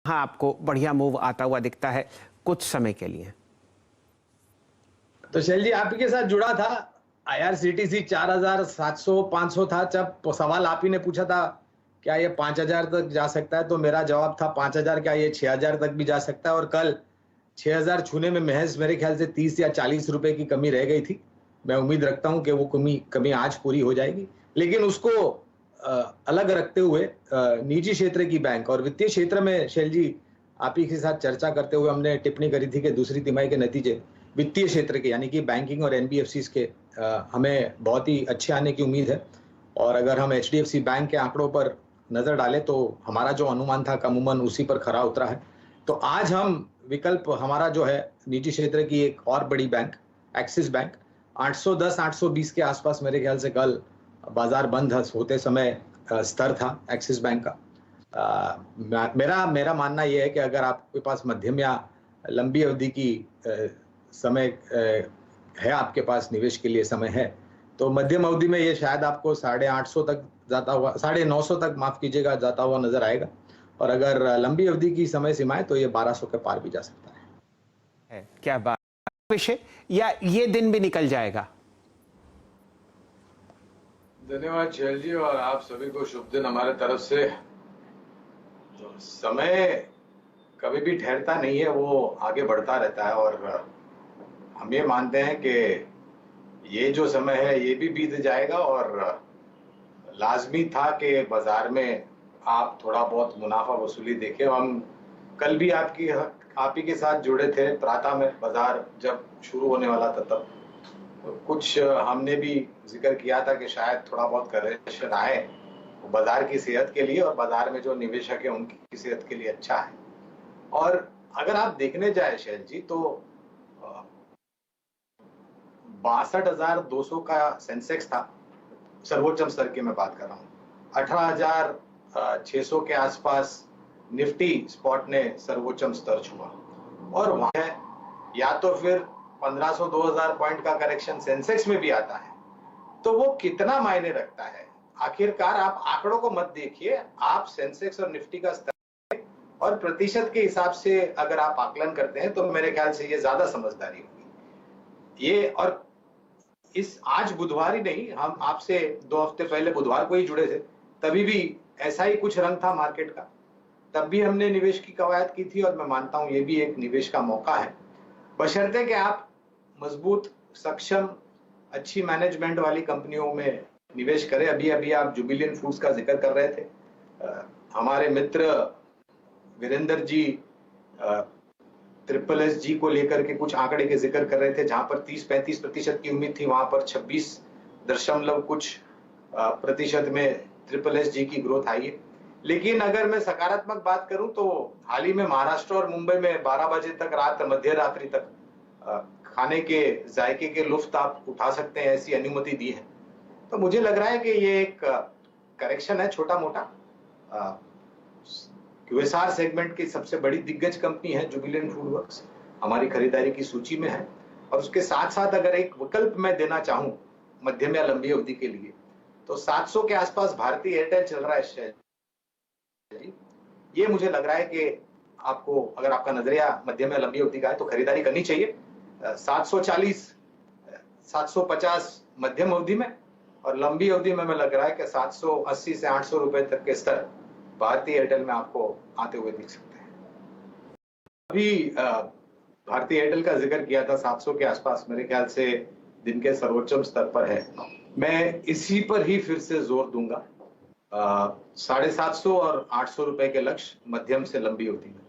हाँ, आपको बढ़िया मूव आता हुआ दिखता है कुछ समय के लिए। तो शैल जी आप ही के साथ जुड़ा था। आईआरसीटीसी 4700 500 था जब सवाल आप ही ने पूछा था क्या ये 5000 तक जा सकता है, तो मेरा जवाब था 5000 क्या ये 6000 तक भी जा सकता है। और कल 6000 छूने में महज मेरे ख्याल से 30 या 40 रुपए की कमी रह गई थी। मैं उम्मीद रखता हूं कि वो कमी आज पूरी हो जाएगी, लेकिन उसको अलग रखते हुए निजी क्षेत्र की बैंक और वित्तीय क्षेत्र में शैल जी आप ही के साथ चर्चा करते हुए हमने टिप्पणी करी थी कि दूसरी तिमाही के नतीजे वित्तीय क्षेत्र के यानी कि बैंकिंग और एनबीएफसीज के हमें बहुत ही अच्छे आने की उम्मीद है। और अगर हम एचडीएफसी बैंक के आंकड़ों पर नजर डालें तो हमारा जो अनुमान था कमूमन उसी पर खरा उतरा है। तो आज हम विकल्प हमारा जो है निजी क्षेत्र की एक और बड़ी बैंक एक्सिस बैंक 810 820 के आसपास मेरे ख्याल से कल बाजार बंद होते समय स्तर था एक्सिस बैंक का। मेरा मानना यह है कि अगर आपके पास मध्यम या लंबी अवधि की समय है, आपके पास निवेश के लिए समय है, तो मध्यम अवधि में ये शायद आपको 850 तक जाता हुआ 950 तक माफ कीजिएगा जाता हुआ नजर आएगा। और अगर लंबी अवधि की समय सीमा है तो ये 1200 के पार भी जा सकता है। क्या बात विषय, या ये दिन भी निकल जाएगा? धन्यवाद शैल जी, और आप सभी को शुभ दिन हमारे तरफ से। तो समय कभी भी ठहरता नहीं है, वो आगे बढ़ता रहता है। और हम ये मानते हैं कि ये जो समय है ये भी बीत जाएगा और लाजमी था कि बाजार में आप थोड़ा बहुत मुनाफा वसूली देखें। हम कल भी आप ही के साथ जुड़े थे प्रातः में, बाजार जब शुरू होने वाला था तब कुछ हमने भी जिक्र किया था कि शायद थोड़ा बहुत करेक्शन आए, बाजार की सेहत के लिए और बाजार में जो निवेशक है उनकी सेहत के लिए अच्छा है। और अगर आप देखने जाए शैल जी तो 62,200 का सेंसेक्स था, सर्वोच्च स्तर की मैं बात कर रहा हूँ। 18,600 के आसपास निफ्टी स्पॉट ने सर्वोच्च स्तर छुआ और वहां है, या तो फिर 1500 2000 पॉइंट का करेक्शन सेंसेक्स में भी आता है, तो वो कितना मायने रखता है। आखिरकार आप आंकड़ों को मत देखिए, आप सेंसेक्स और निफ्टी का स्तर और प्रतिशत के हिसाब से अगर आप आकलन करते हैं तो मेरे ख्याल से ये ज्यादा समझदारी होगी। ये और इस आज बुधवार ही नहीं, हम आपसे 2 हफ्ते पहले बुधवार को ही जुड़े थे, तभी भी ऐसा ही कुछ रंग था मार्केट का। तब भी हमने निवेश की कवायद की थी और मैं मानता हूं ये भी एक निवेश का मौका है, बशर्ते कि आप मजबूत, सक्षम, अच्छी मैनेजमेंट वाली कंपनियों में निवेश करें। अभी आप जुबिलेंट फूड्स का जिक्र कर रहे थे। हमारे मित्र वीरेंद्र जी SSSG को लेकर के कुछ आंकड़े के जिक्र कर रहे थे, जहां पर 30-35% की उम्मीद थी, वहां पर 26 दशमलव कुछ प्रतिशत में SSSG की ग्रोथ आई है। लेकिन अगर मैं सकारात्मक बात करूं तो हाल ही में महाराष्ट्र और मुंबई में 12 बजे तक मध्य रात्रि तक खाने के जायके के लुफ्त आप उठा सकते हैं, ऐसी अनुमति दी है। तो मुझे लग रहा है कि ये एक करेक्शन है छोटा मोटा। QSR सेगमेंट की सबसे बड़ी दिग्गज कंपनी है जुबिलेंट फूडवर्क्स, हमारी खरीदारी की सूची में है। और उसके साथ साथ अगर एक विकल्प मैं देना चाहूं मध्यम या लंबी अवधि के लिए, तो 700 के आसपास भारतीय एयरटेल चल रहा है शेयर। ये मुझे लग रहा है कि आपको, अगर आपका नजरिया मध्यम या लंबी अवधि का है, तो खरीदारी करनी चाहिए। 740 750 मध्यम अवधि में, और लंबी अवधि में लग रहा है कि 780 से 800 रुपए तक के स्तर भारतीय एयरटेल में आपको आते हुए दिख सकते हैं। अभी भारतीय एयरटेल का जिक्र किया था, 700 के आसपास मेरे ख्याल से दिन के सर्वोच्च स्तर पर है। मैं इसी पर ही फिर से जोर दूंगा, 750 और 800 रुपए के लक्ष्य मध्यम से लंबी अवधि में।